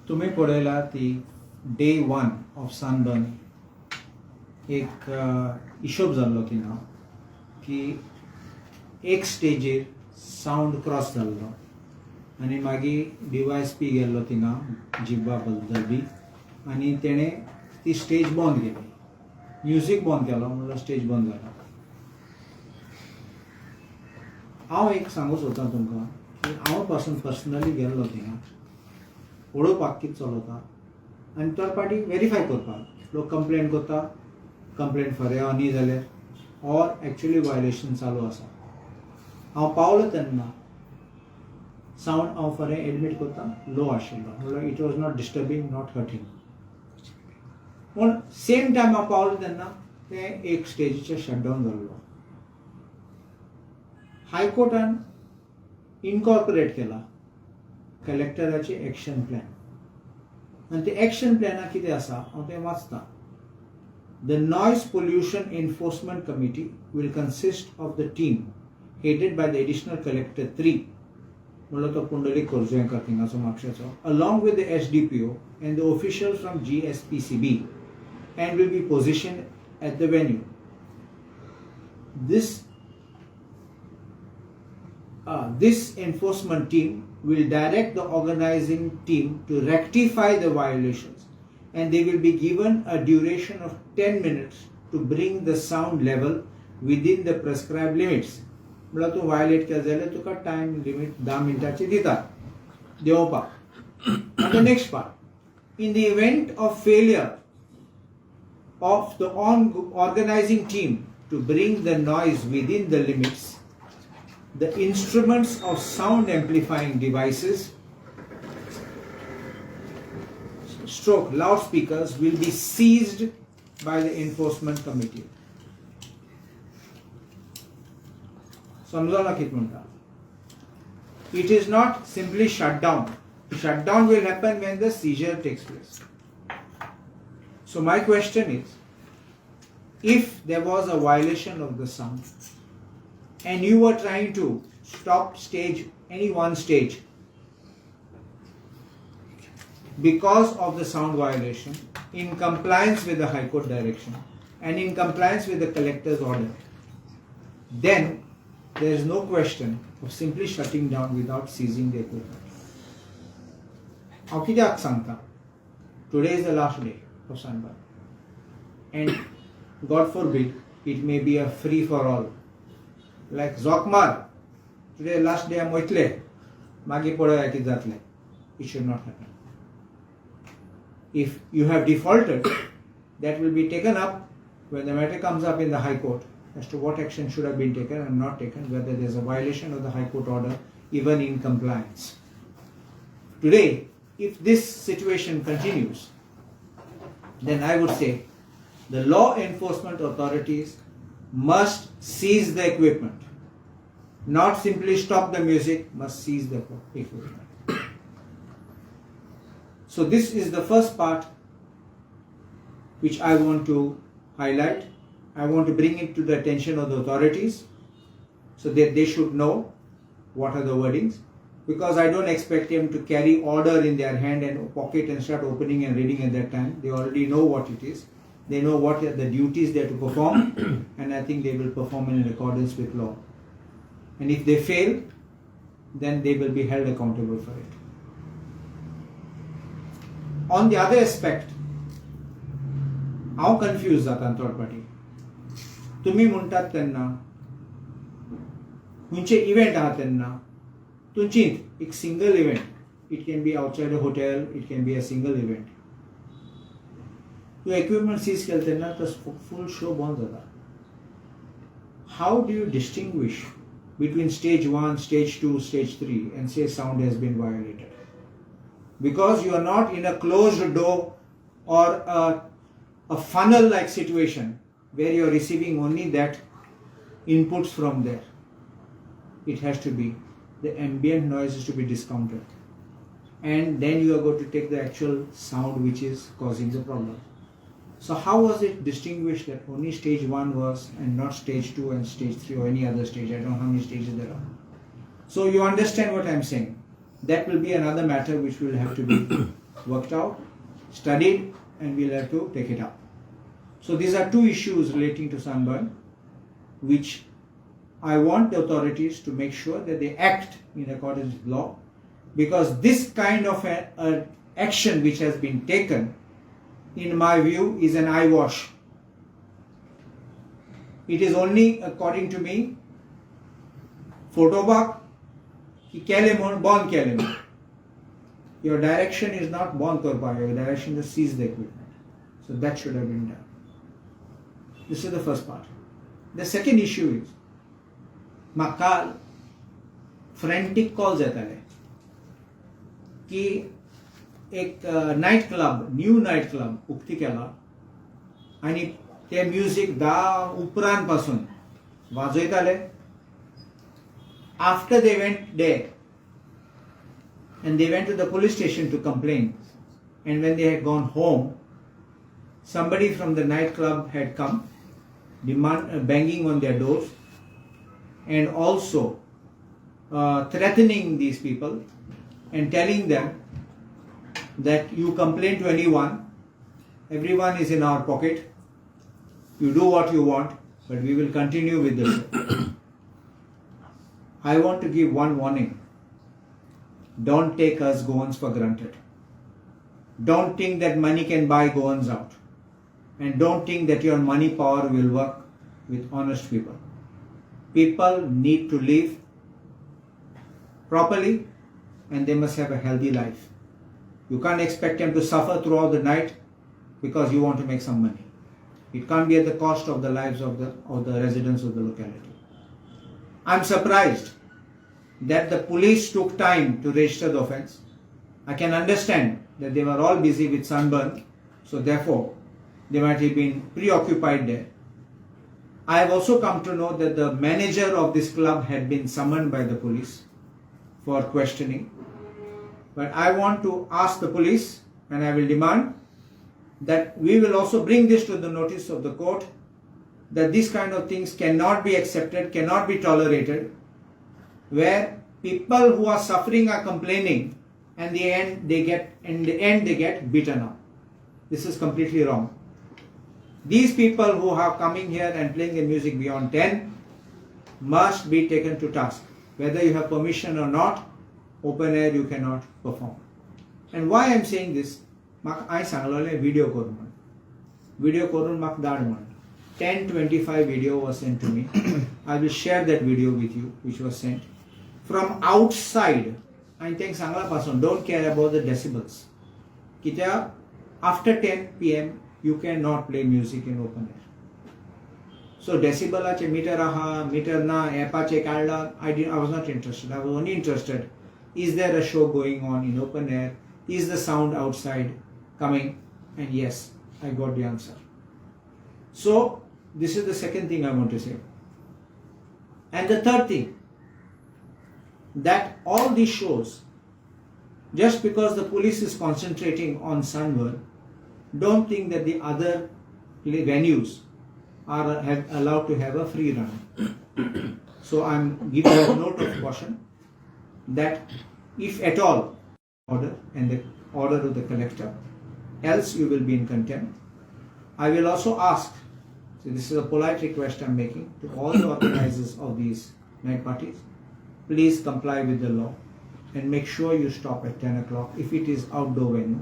तुम्ही पळयला ती डे 1 ऑफ सनबर्न एक हिशोब जाल्लो थिंगा की एक स्टेजीर सावंड क्रॉस जाल्लो आनी मागीर DYSP गेल्लो थिंगा जिब्बा बद्दल बी आनी तेणे ती स्टेज बंद केली. म्युजीक बंद केलो म्हणल्यार स्टेज बंद जालो. हांव एक सांगूं सोदतां तुमकां की हांव पासून पर्सनली गेल्लो थिंगा पळोवपाक कितें चलता आनी थर्ड पार्टी व्हेरीफाय करपाक. लोक कंप्लेन करता, कंप्लेन फरें न्ही जाल्यार ऑर एक्चुअली वायलेशन चालू आसा. हांव पावलो तेन्ना सावंड हांव फरें एडमीट करता लो आशिल्लो म्हणल्यार it was not disturbing, not hurting. पूण सेम टायम हांव पावलो तेन्ना तें एक स्टेजीचेर शटडावन जाल्लो. हायकोर्टान इनकॉर्पोरेट केला कलेक्टराची एक्शन प्लॅन आनी ते एक्शन प्लॅनाक कितें आसा हांव तें वाचतां. The noise pollution enforcement committee will consist of the team headed by the additional collector 3 म्हणल्यार तो पुंडलीक कोरजोयेकर थिंगाचो म्हापशेचो along with the SDPO and the officials from GSPCB and will be positioned at the venue. This enforcement team will direct the organizing team to rectify the violations and they will be given a duration of 10 minutes to bring the sound level within the prescribed limits. म्हळ्यार तूं violet केलें जाल्यार तुका time limit 10 मिनटांची दितात देंवोवपाक. And the next part, in the event of failure of the organizing team to bring the noise within the limits, the instruments of sound amplifying devices stroke loudspeakers will be seized by the enforcement committee. समजावला कितें म्हणटा. It is not simply shut down. Shutdown will happen when the seizure takes place. So my question is, if there was a violation of the sound and you were trying to stop any one stage because of the sound violation in compliance with the High Court direction and in compliance with the collector's order, then there is no question of simply shutting down without seizing the equipment. How कित्याक सांगता? Today is the last day of sunburn, and God forbid it may be a free for all. Like Zokmar, today last day I'm वयतले, मागीर पळोवया कितें जातलें. It should not happen. If you have defaulted, that will be taken up when the matter comes up in the High Court as to what action should have been taken and not taken, whether there is a violation of the High Court order, even in compliance. Today, if this situation continues, then I would say the law enforcement authorities must seize the equipment. Not simply stop the music, must seize the equipment. So this is the first part which I want to highlight. I want to bring it to the attention of the authorities so that they should know what are the wordings. Because I don't expect them to carry order in their hand and pocket and start opening and reading at that time. They already know what it is. They know what are the duties they have to perform and I think they will perform in accordance with law. And if they fail, then they will be held accountable for it. On the other aspect, how confused are third party? तुम्ही म्हणटात तेन्ना खंयचे event आहा तेन्ना तुमचींच एक single event, it can be outside a hotel, it can be a single event, तूं equipment seize केलें तेन्ना तो फूल शो बंद जाता. How do you distinguish between stage 1, stage 2, stage 3 and say sound has been violated? Because you are not in a closed door or a funnel like situation where you are receiving only that inputs from there. It has to be, the ambient noise is to be discounted and then you are going to take the actual sound which is causing the problem. So how was it distinguished that only stage 1 was and not stage 2 and stage 3 or any other stage? I don't know how many stages there are. So you understand what I am saying. That will be another matter which will have to be worked out, studied, and we'll have to take it up. So these are two issues relating to sunburn, which I want the authorities to make sure that they act in accordance with law, because this kind of a action which has been taken, in my view, is an eyewash. It is only, according to me, photobak ki kele mon bon kele mon. Your direction is not bon korpa, your direction is seize the equipment. So that should have been done. This is the first part. The second issue is, makal frantic calls येताले की एक night club, new night club उक्ती केला आणि ते music 10 उपरांतपासून वाजयताले. After they went there and they went to the police station to complain, and when they had gone home, somebody from the nightclub had come banging on their doors and also threatening these people and telling them that you complain to anyone, everyone is in our pocket, you do what you want, but we will continue with the show. I want to give one warning. Don't take us Goans for granted. Don't think that money can buy Goans out. And don't think that your money power will work with honest people. People need to live properly and they must have a healthy life. You can't expect them to suffer throughout the night because you want to make some money. It can't be at the cost of the lives of the residents of the locality. I'm surprised that the police took time to register the offence. I can understand that they were all busy with sunburn, so therefore they might have been preoccupied there. I have also come to know that the manager of this club had been summoned by the police for questioning. But I want to ask the police, and I will demand that we will also bring this to the notice of the court, that these kind of things cannot be accepted, cannot be tolerated, where people who are suffering are complaining and in the end they get beaten up. This is completely wrong. These people who are coming here and playing the music beyond 10 must be taken to task. Whether you have permission or not, open air you cannot perform. And why I am saying this, I सांगलेले video करून. Video करून म्हाका धाड म्हण. 10:25 video was sent to me. I will share that video with you, which was sent from outside. I think सांगलापासून don't care about the decibels. कित्याक after 10 p.m. you cannot play music in open air. So decibelaचे meter aha, meter na, appache काढला. I was not interested. I was only interested, is there a show going on in open air? Is the sound outside coming? And yes, I got the answer. So this is the second thing I want to say. And the third thing, that all these shows, just because the police is concentrating on sunburn, don't think that the other venues are allowed to have a free run. So I'm giving a note of caution that if at all order and the order of the collector, else you will be in contempt. I will also ask, so this is a polite request I'm making to all the organizers of these night parties, please comply with the law and make sure you stop at 10 o'clock if it is outdoor venue,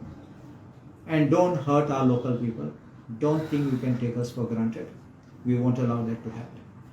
and don't hurt our local people. Don't think you can take us for granted. We won't allow that to happen.